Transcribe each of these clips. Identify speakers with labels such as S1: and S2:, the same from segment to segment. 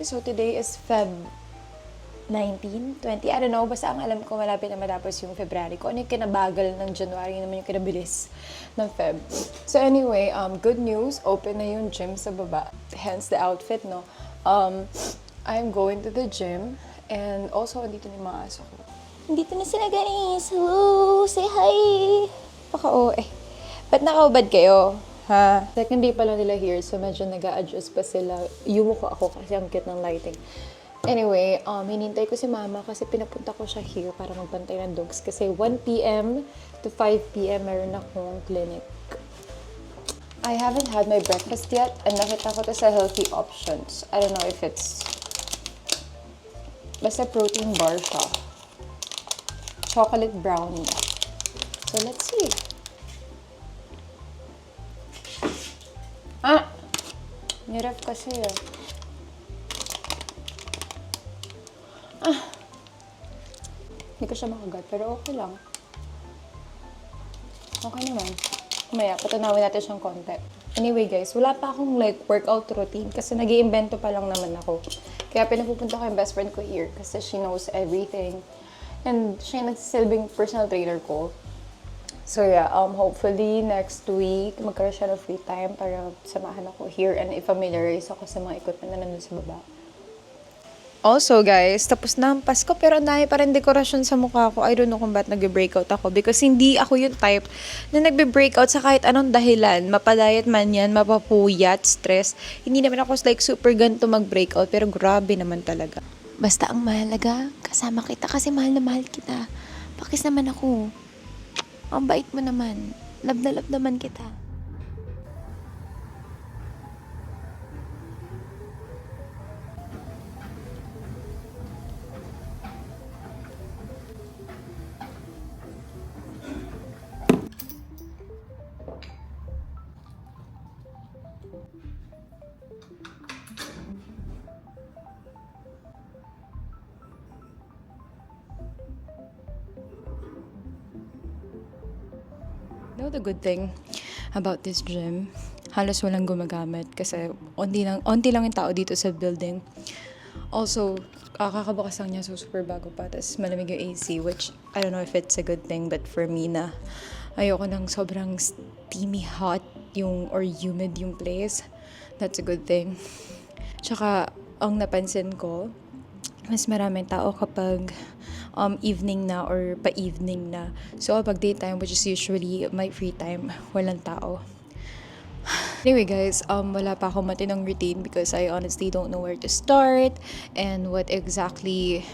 S1: So today is Feb 19, 20, I don't know. Basta ang alam ko, malapit na matapos yung February ko. Ano yung kinabagal ng January, naman yung kinabilis ng Feb. So anyway, good news. Open na yung gym sa baba. Hence the outfit, no? I'm going to the gym. And also, andito na yung mga aso ko. Andito na sila, guys. Hello! Say hi! Baka ba't nakaubad kayo? Ha? Second day pa lang nila here, so medyo nag-a-adjust pa sila. Yumuko ako kasi ang cute ng lighting. Anyway, hinintay ko si mama kasi pinapunta ko siya here para magbantay ng dogs. Kasi 1 p.m. to 5 p.m. meron akong clinic. I haven't had my breakfast yet and nakita ko to sa healthy options. I don't know if it's... Basta protein bar siya. Chocolate brownie. So let's see. Niref kasi Hindi ko siya makagat, pero okay lang. Okay naman. Kumaya, patunawin natin siyang konti. Anyway guys, wala pa akong workout routine kasi nag-iimbento pa lang naman ako. Kaya pinapupunta ko yung best friend ko here kasi she knows everything. And siya yung nagsisilbing personal trainer ko. So yeah, hopefully next week magkaroon siya ng free time para samahan ako here and i-familiarize ako sa mga equipment na nandun sa baba. Also guys, tapos na ang Pasko pero ang dami pa rin dekorasyon sa mukha ko. I don't know kung ba't nagbe-breakout ako because hindi ako yung type na nagbe-breakout sa kahit anong dahilan. Mapadayat man yan, mapapuyat, stress. Hindi naman ako super ganito mag-breakout pero grabe naman talaga. Basta ang mahalaga, kasama kita kasi mahal na mahal kita. Pakis naman ako. Ang bait mo naman. Love na love naman kita. You know the good thing about this gym? Halos walang gumagamit kasi onti lang yung tao dito sa building. Also, kakabukas lang niya, so super bago pa. Tapos malamig yung AC, which I don't know if it's a good thing, but for me na ayoko ng sobrang steamy hot or humid yung place. That's a good thing. Tsaka, ang napansin ko, mas maraming tao kapag evening na or pa-evening na. So, kapag daytime, which is usually my free time, walang tao. Anyway guys, wala pa akong matinong routine because I honestly don't know where to start and what exactly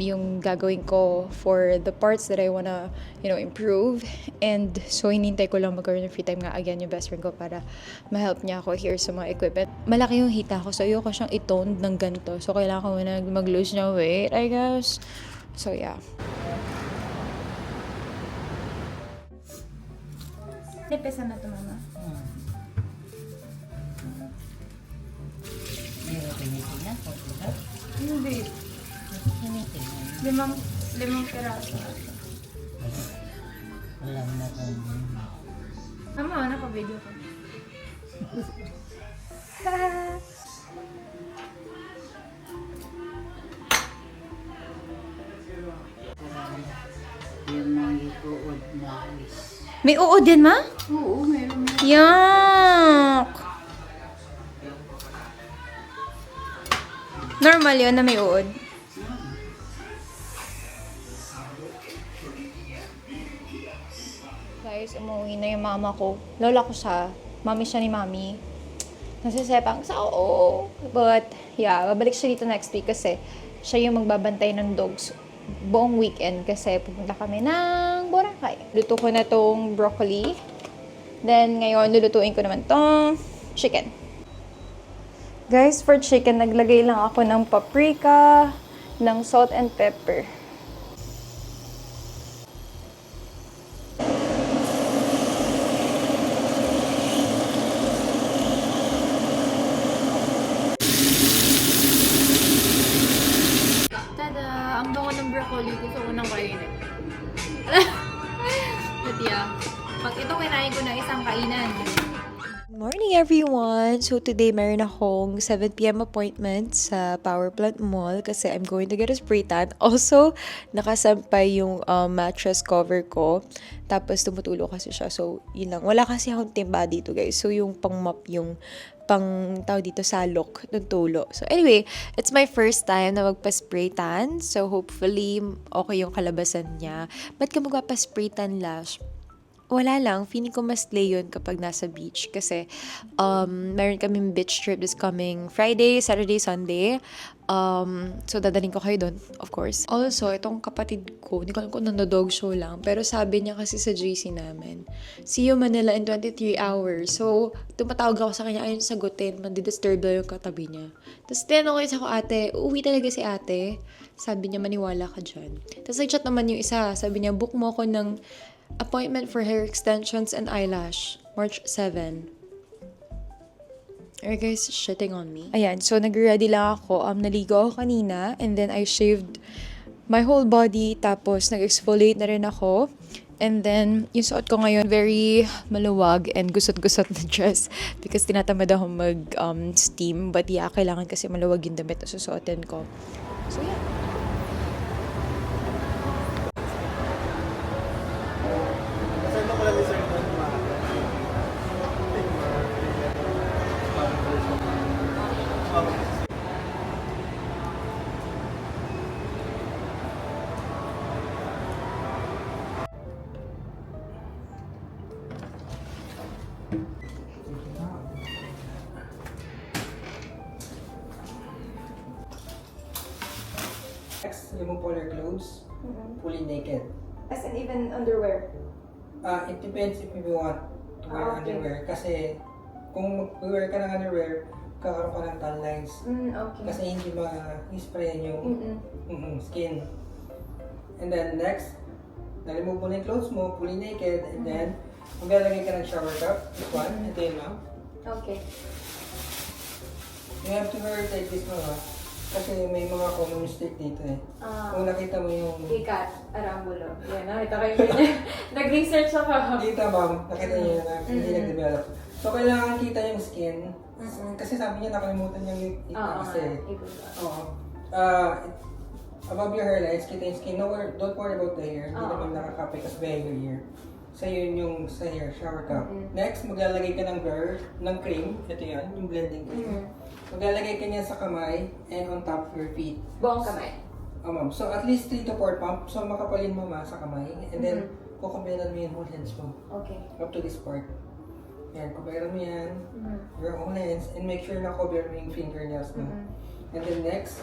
S1: yung gagawin ko for the parts that I wanna, improve. And so, hinintay ko lang magkaroon ng free time nga again yung best friend ko para ma-help niya ako here sa mga equipment. Malaki yung hita ko, so ayoko siyang i-toned ng ganito. So, kailangan ko muna mag-lose ng weight, I guess. So, yeah.
S2: Pesa na ito, mama. Hindi. Limang piraso.
S3: Alam na kung
S2: Mama, naka-video ko.
S3: yung mga ituod na is.
S2: May uod yan, ma?
S3: Oo, meron na.
S2: Yuck! Normal yun na may uod.
S1: Guys, umuwi na yung mama ko. Lola ko siya. Mami siya ni mami. Nasisepang sa oo. But, yeah, babalik siya dito next week kasi siya yung magbabantay ng dogs buong weekend kasi pupunta kami ng Boracay. Luto ko na tong broccoli. Then, ngayon, lulutuin ko naman tong chicken. Guys, for chicken, naglagay lang ako ng paprika, ng salt and pepper.
S2: Tada! Ang bango ng broccoli. Gusto ko nang kainin. But yeah, pag ito kinain ko na isang kainan.
S1: Morning everyone! So today meron akong 7 p.m. appointment sa Power Plant Mall kasi I'm going to get a spray tan. Also, nakasampay yung mattress cover ko. Tapos tumutulo kasi siya. So, yun lang. Wala kasi akong timba dito guys. So, yung pang-mop yung tawag dito salok ng tulo. So anyway, it's my first time na magpa-spray tan. So hopefully okay yung kalabasan niya. Ba't ka magpa-spray tan, Lash? Wala lang, feeling ko mas slay yun kapag nasa beach. Kasi, meron kaming beach trip this coming Friday, Saturday, Sunday. So, dadaling ko kayo doon, of course. Also, itong kapatid ko, hindi ko alam kung nando-dog show lang, pero sabi niya kasi sa GC namin, see you Manila in 23 hours. So, tumatawag ako sa kanya, ayun sagutin, mandi-disturb daw yung katabi niya. Tapos, tinanong ko isa ko, ate, uuwi talaga si ate? Sabi niya, maniwala ka dyan. Tapos, nag-chat naman yung isa, sabi niya, book mo ko ng appointment for hair extensions and eyelash, March 7. Are you guys shitting on me? Ayan, so nag-ready lang ako. Naligo ako kanina and then I shaved my whole body tapos nag-exfoliate na rin ako. And then, yung suot ko ngayon, very maluwag and gusot-gusot na dress because tinatamad ako mag-steam. But yeah, kailangan kasi maluwag yung damit na susuotin ko. So yeah.
S4: Next, remove all your clothes, fully naked.
S1: As in even underwear?
S4: It depends if you want to wear underwear. Kasi kung mag-wear ka ng underwear, kakaroon ka ng tan lines.
S1: Okay.
S4: Kasi hindi ma-sprayan yung skin. And then next, na-remove mo na yung clothes mo, fully naked. And then, maglalagay ka ng shower cup. This one, ito yun ma'am.
S1: Okay.
S4: You have to wear it like this mga. Kasi may mga common mistake dito eh. Kung nakita mo yung...
S2: Ikat, arambulo. Yan, nakita ko yung nag-research ako.
S4: Dito ma'am, nakita niyo na hindi nag-develop. So kailangan kita yung skin. Kasi sabi niya nakalimutan niya yung kasi. Oo. Above your hairlines, kita yung skin. Don't worry about the hair. Hindi naman nakakapit kasi behind your ear. So yun yung sa hair, shower cup. Next, maglalagay ka ng cream. Ito yan, yung blending cream. Maglalagay ka niya sa kamay and on top of your feet.
S2: Buong kamay.
S4: Ma'am. So at least 3 to 4 pump. So makapalin mo sa kamay. And then, kukumpilan mo yung whole hands mo.
S2: Okay.
S4: Up to this part. Yan, kumpilan mo yan. Your whole hands. And make sure na cover mo yung fingernails mo. And then next,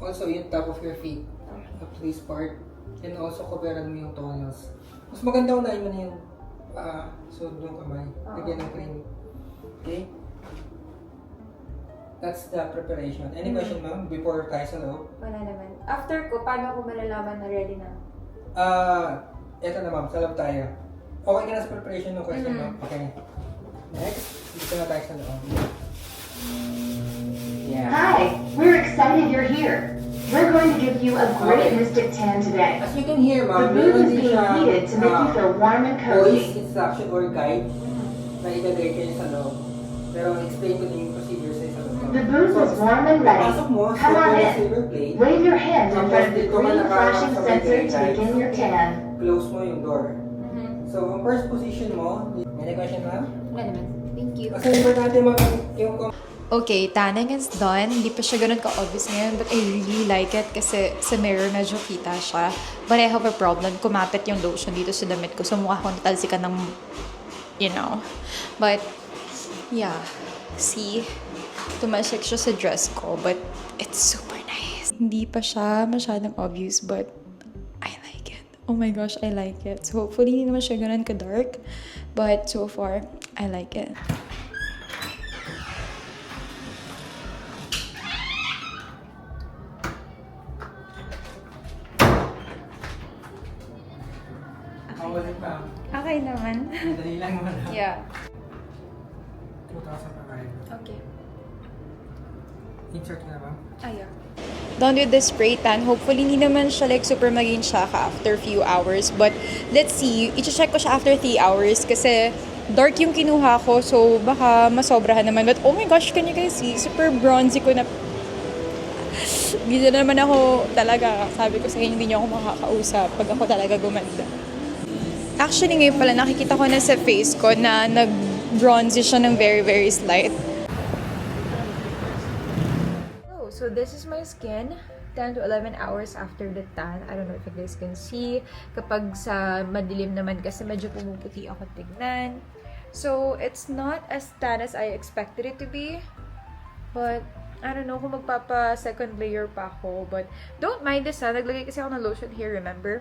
S4: also yung top of your feet. Up to this part. And also coveran mo yung toenails. Mas maganda unahin mo na yung so yung kamay. Lagyan ng cream. Okay? That's the preparation. Any question, ma'am? Before tayo sa loob?
S2: Wala naman. After ko, paano ko malalaman na ready na?
S4: Eto na, ma'am. Sa loob tayo. Okay ka na sa preparation ng question, ma'am? Okay. Next, dito na tayo sa loob. Yeah.
S5: Hi, we're excited you're here. We're going to give you a great mystic tan today.
S4: As you can hear,
S5: The
S4: ma'am,
S5: room
S4: meron
S5: is
S4: din
S5: being
S4: siya
S5: heated to make you feel warm and
S4: voice
S5: cozy.
S4: instruction or guide na ilagay kayo sa loob. Pero explain ko din yung procedure sa isa loob.
S5: The booth is warm and ready.
S4: Pasok mo,
S5: Come on in.
S4: silver plate.
S5: Wave your hand in front of the green flashing sensor to begin your tan.
S4: Close mo yung door. So, ang first position mo, any question, ma'am?
S2: Wala naman. Thank you.
S4: Kasi importante yung
S1: Okay, tanning is done. Hindi pa siya ganun ka-obvious ngayon, but I really like it kasi sa mirror medyo kita siya. But I have a problem. Kumapit yung lotion dito sa damit ko. So mukha akong natalsikan ng, you know. But, yeah. See? Tumasik siya sa dress ko, but it's super nice. Hindi pa siya masyadong obvious, but I like it. Oh my gosh, I like it. So hopefully hindi naman siya ganun ka-dark. But so far, I like it.
S4: How was it, ma'am?
S1: Okay naman.
S4: Dali lang naman.
S1: Yeah.
S4: 2,000 per ride.
S1: Okay.
S4: Insert na, ma'am.
S1: Yeah. Done with the spray tan. Hopefully, hindi naman siya like super maging shock after few hours. But let's see. I-check ko siya after 3 hours kasi dark yung kinuha ko, so baka masobrahan naman. But oh my gosh, can you guys see? Super bronzy ko na. Hindi na naman ako talaga, sabi ko sa inyo, hindi niyo ako makakausap pag ako talaga gumanda. Actually, ngayon pala nakikita ko na sa face ko na nag-bronzy siya ng very, very slight. So this is my skin. 10 to 11 hours after the tan. I don't know if you guys can see. Kapag sa madilim naman kasi medyo pumuputi ako tignan. So it's not as tan as I expected it to be. But I don't know kung magpapa second layer pa ako. But don't mind this ha. Naglagay kasi ako ng lotion here, remember?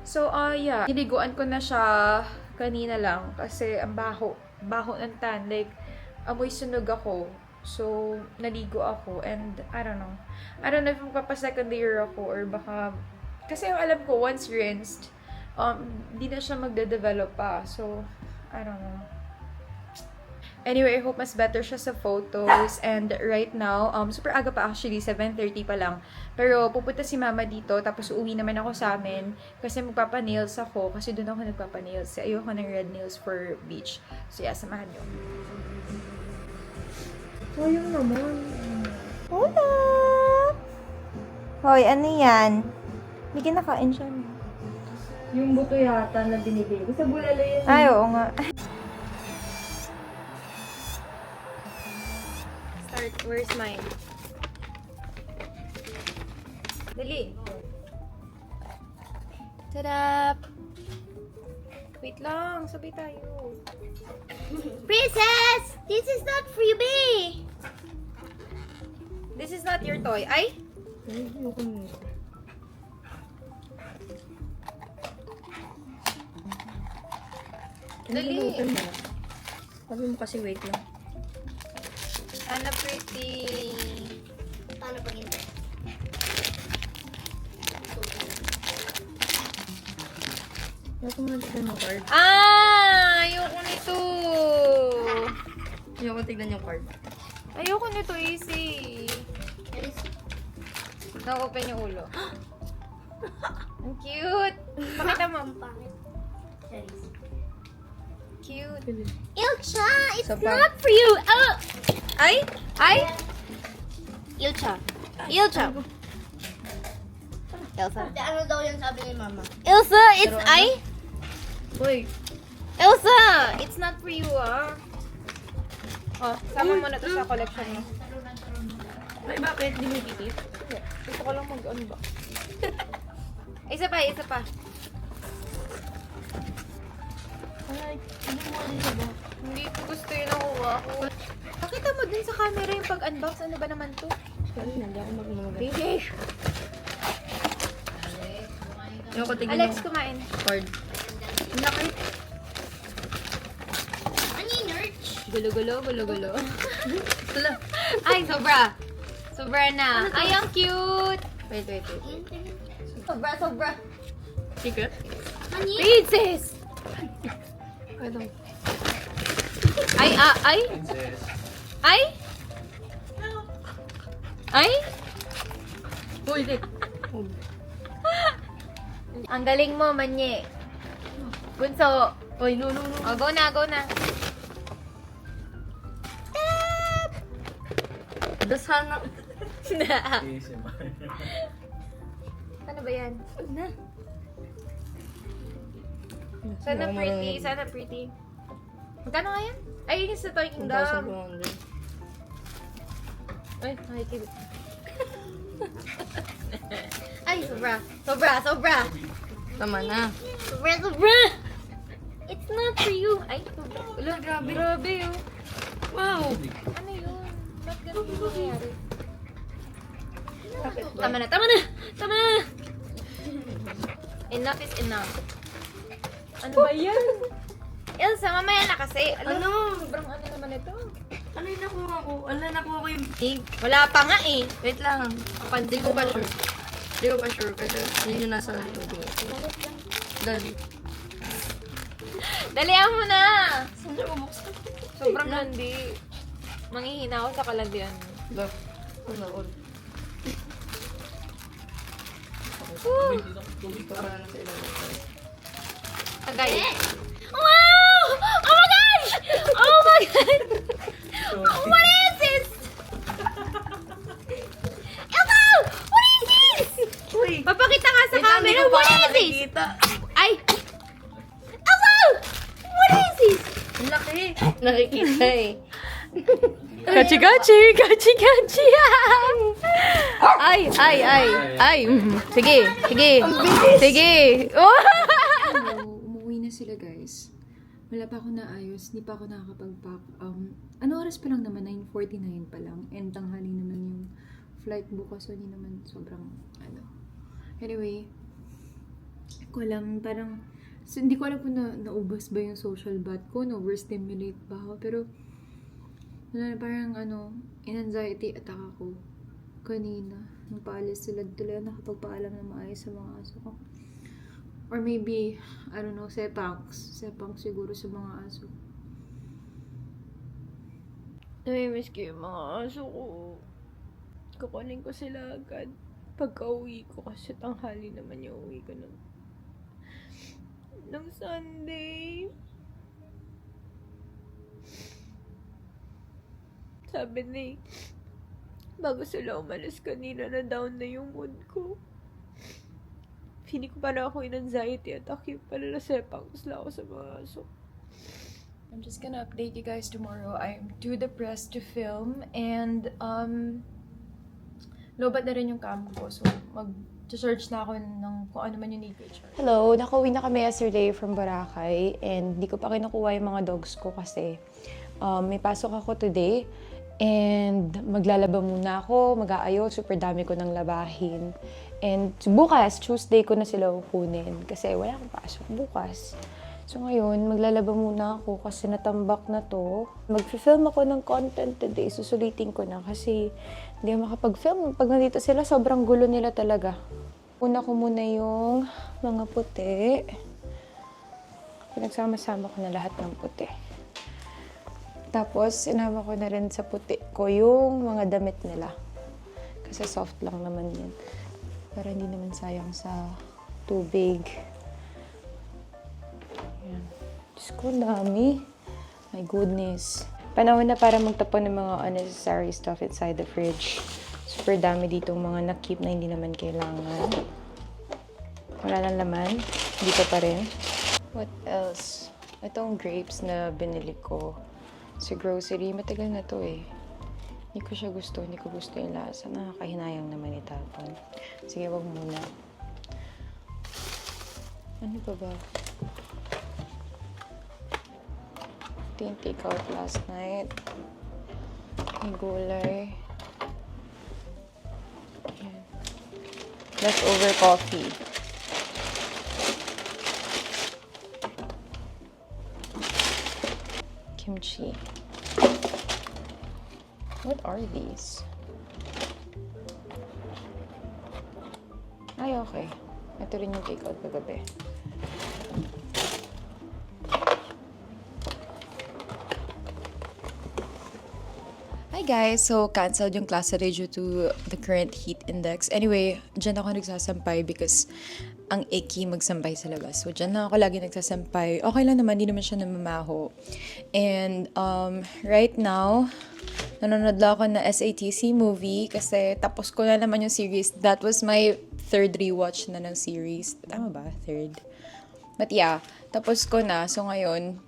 S1: So yeah. Hiniguan ko na siya kanina lang. Kasi ang baho. Baho ng tan. Like, amoy sunog ako. So, naligo ako and I don't know if magpapa-second layer ako or baka, kasi yung alam ko, once rinsed, di na siya magde-develop pa. So, I don't know. Anyway, I hope mas better siya sa photos. And right now, super aga pa actually, 7:30 pa lang. Pero pupunta si mama dito, tapos uuwi naman ako sa amin kasi magpapa-nails ako. Kasi doon ako nagpapa-nails. Ayoko ng red nails for beach. So yeah, samahan niyo. Sayang naman. Hola! Hoy, ano yan? Hindi kinakain siya.
S2: Yung buto yata na binibili ko. Sa bulalo yun.
S1: Ay, oo nga.
S2: Start. Where's mine? Dali.
S1: Tada! Wait lang, sabay tayo.
S6: Princess! This is not for you, babe!
S1: This is not your toy. Ay! Dali.
S2: Sabi mo kasi wait lang.
S1: Ana pretty.
S6: Paano pag hindi?
S2: Ayoko nga tignan yung card.
S1: Ayoko nito.
S2: Ayoko tignan yung card.
S1: Ayoko nito, easy. Na-open yung ulo. Ang cute. Pakita mo. Cute.
S6: Ilcha! It's
S2: Isa pa.
S6: not for you! Oh!
S1: Ay! Ay!
S6: Ilcha. Ilcha. Elsa. Ano daw yung sabi ni mama? Elsa, it's I?
S2: Uy!
S6: Elsa! It's not for you, ah.
S1: Oh, sama mo na to sa collection mo.
S2: Ay, bakit? Di mo ikikip?
S1: Gusto ko lang mag-unbox. Isa pa, isa pa.
S2: Ay, hindi mo dito ba?
S1: Hindi ko gusto yung nakuha ko. Pakita mo dun sa camera yung pag-unbox. Ano ba naman to?
S2: Sorry, hindi ako magmamagay.
S1: Baby!
S2: Ayoko tignan
S1: Alex,
S2: yung
S1: kumain.
S2: card. Ang laki.
S6: Ano yung nurch?
S1: Gulo-gulo, gulo-gulo.
S2: Tala.
S1: Ay, sobra. Sobra na. Ay, ang cute!
S2: Wait.
S6: Sobra, sobra.
S2: Secret?
S6: Ano yun?
S1: Princess!
S2: Ito.
S1: Ay, ay? Ay? Ay?
S2: Uy, dik.
S1: Ang galing mo, Manye. Bunso.
S2: Uy, no.
S1: Oh, go na, go na.
S2: Dasana.
S1: Ano ba yan?
S2: Na.
S1: Sana pretty, sana pretty. Magkano nga yan? Ay, yun yung sa Toy Kingdom.
S2: 1,200.
S1: Ay, nakikita.
S6: Ay, sobra. Sobra.
S2: Tama na.
S6: Sobra. It's not for you.
S1: Ay, wala, grabe. Grabe, oh.
S2: Wow!
S1: Ano yun? Ba't ganun yung nangyayari?
S2: Bakit ba?
S1: Tama na. Enough is enough. Ano ba yan? Elsa, mamaya na kasi.
S2: Ano?
S1: Sobrang ano naman ito.
S2: Ano yung nakuha ko? Nakuha ko yung...
S1: Wala pa nga eh.
S2: Wait lang. Hindi ko pa sure. Kasi yun yung nasa loob. Dali.
S1: Dalihan mo na!
S2: Saan siya bumuksan?
S1: Sobrang landi. Manghihina ako sa kalandian.
S2: Look. Ano?
S1: Woo!
S2: Para na sa ilalim.
S1: Tagay.
S6: Wow! Oh my gosh! What is this? Elmo! What is this?
S2: Uy!
S6: Papakita nga sa camera. What is this?
S2: Nakikita.
S6: Ay! Elmo! What is this?
S2: Ang laki. Nakikita eh.
S1: Gachi, gachi! Gachi, gachi! Ay! Sige! Sige! Umuwi na sila, guys. Wala pa ako naayos. Hindi pa ako nakakapag-pack. Ano oras pa lang naman? 9:49 pa lang. And tanghali naman yung flight bukas. So, hindi naman sobrang, Anyway, ko alam, parang, so, hindi ko alam kung naubos ba yung social bath ko, overstimulate ba ako, pero, parang, in-anxiety attack ako kanina. Nung paalis sila, tuloy nakapagpaalam na maayos sa mga aso ko. Or maybe, I don't know, sepangs siguro sa mga aso. Namimiss ko yung mga aso ko. Kukunin ko sila agad. Pagka-uwi ko kasi tanghali naman yung uwi ko ng Sunday. Sabi ni, bago sila umalis kanina na down na yung mood ko. Feeling ko parang ako in anxiety attack yung pala nasepangs lang ako sa mga aso. I'm just gonna update you guys tomorrow. I'm too depressed to film and lobat na rin yung cam ko. So mag-search na ako ng kung ano man yung need picture. Hello, nakauwi na kami yesterday from Boracay and di ko pa kinukuha yung mga dogs ko kasi may pasok ako today. And maglalaba muna ako, mag-aayos, super dami ko nang labahin. And bukas, Tuesday ko na sila kukunin kasi wala akong pasok bukas. So ngayon, maglalaba muna ako kasi natambak na to. Mag-film ako ng content today, susulitin ko na kasi hindi ako makapag-film. Pag nandito sila, sobrang gulo nila talaga. Una ko muna yung mga puti. Pinagsama-sama ko na lahat ng puti. Tapos, sinama ko na rin sa puti ko yung mga damit nila. Kasi soft lang naman yan. Para hindi naman sayang sa tubig. Ayan. Diyos ko, dami. My goodness. Panahon na para magtapon ng mga unnecessary stuff inside the fridge. Super dami ditong mga na-keep na hindi naman kailangan. Wala lang laman. Dito pa rin. What else? Itong grapes na binili ko sa grocery, matagal na to eh. Hindi ko gusto yung lasa. Nakakahinayang naman itapon. Sige, wag muna. Ano pa ba? Ito yung take out last night. May gulay. Ayan. Leftover coffee. Kimchi. What are these? Ay, okay. Ito rin yung take-out kagabi. Hi guys! So, canceled yung klase due to the current heat index. Anyway, dyan ako nagsasampay because ang icky magsampay sa labas. So, dyan lang ako lagi nagsasampay. Okay lang naman, di naman siya namamaho. And, right now, nanonood lang ako na SATC movie kasi tapos ko na naman yung series. That was my third rewatch na ng series. Tama ba? Third? But yeah, tapos ko na. So, ngayon,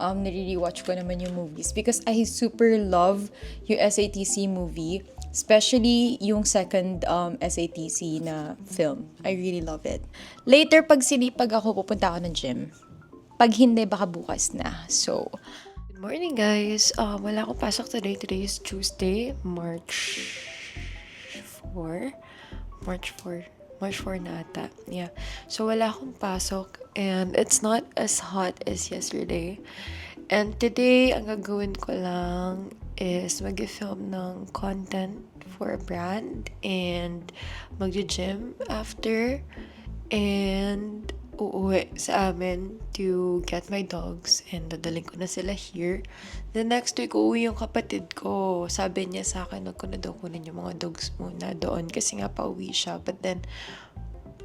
S1: nire-rewatch ko naman yung movies because I super love yung SATC movie, especially yung second SATC na film. I really love it. Later, pag sinipag ako, pupunta ako ng gym. Pag hindi, baka bukas na. So, good morning guys. Wala akong pasok today. Today is Tuesday, March 4 na ata. Yeah. So, wala akong pasok. And it's not as hot as yesterday. And today, ang gagawin ko lang is mag-film ng content for a brand. And mag-gym after. And uuwi sa amin to get my dogs. And dadaling ko na sila here. The next week, uuwi yung kapatid ko. Sabi niya sa akin, wag ko na daw kunin yung mga dogs muna doon. Kasi nga pauwi siya. But then,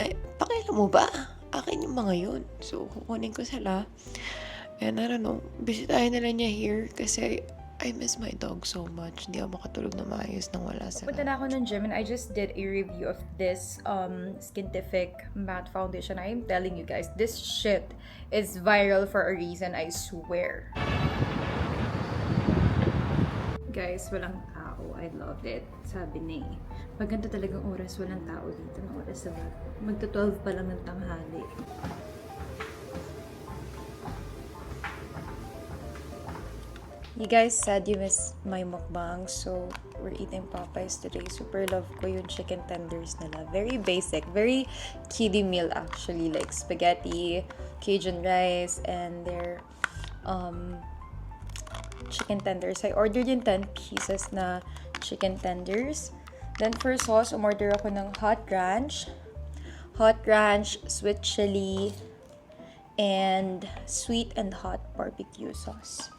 S1: ay, pakailan mo ba? Akin yung mga yun. So, kukunin ko sila.
S7: And I don't know, bisitahin nila niya here kasi I miss my dog so much. Hindi ako makatulog na maayos nang wala sila.
S1: Punta na ako ng gym and I just did a review of this Skintific matte foundation. I am telling you guys, this shit is viral for a reason, I swear. Guys, walang tao. I loved it. Sabi ni, maganda talagang oras, walang tao dito ng oras na magta-12 pa lang ng tanghali. You guys said you missed my mukbang, so we're eating Popeyes today. Super love ko yung chicken tenders nila. Very basic, very kiddie meal actually. Like spaghetti, Cajun rice, and their chicken tenders. I ordered yung 10 pieces na chicken tenders. Then for sauce, umorder ako ng hot ranch, sweet chili, and sweet and hot barbecue sauce.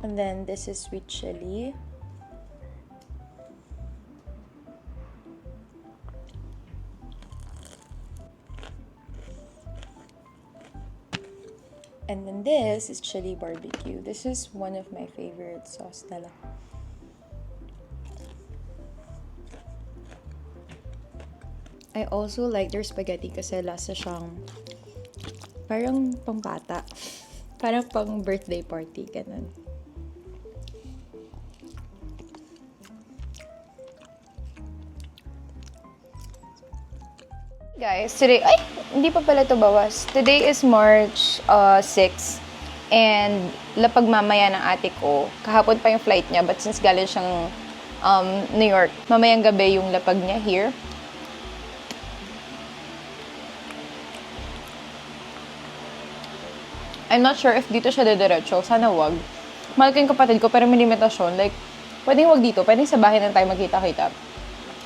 S1: And then this is sweet chili. And then this is chili barbecue. This is one of my favorite sauce nila. I also like their spaghetti kasi lasa siyang parang pambata. Parang pang birthday party, ganun. Guys, today, ay, hindi pa pala ito bawas. Today is March 6. And lapag mamaya ng ate ko. Kahapon pa yung flight niya, but since galing siyang New York, mamayang gabi yung lapag niya here. I'm not sure if dito siya didiretso. Sana wag. Mahal ko yung kapatid ko, pero may limitasyon. Like, pwedeng wag dito. Pwedeng sa bahay na tayo magkita-kita.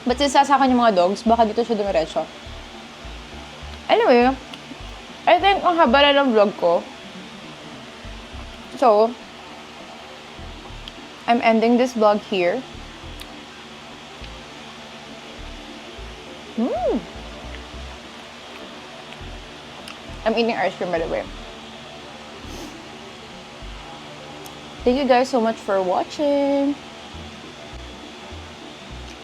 S1: But since sasakan yung mga dogs, baka dito siya dumiretso. Anyway, I think ang haba na ng vlog ko. So, I'm ending this vlog here. I'm eating ice cream, by the way. Thank you guys so much for watching.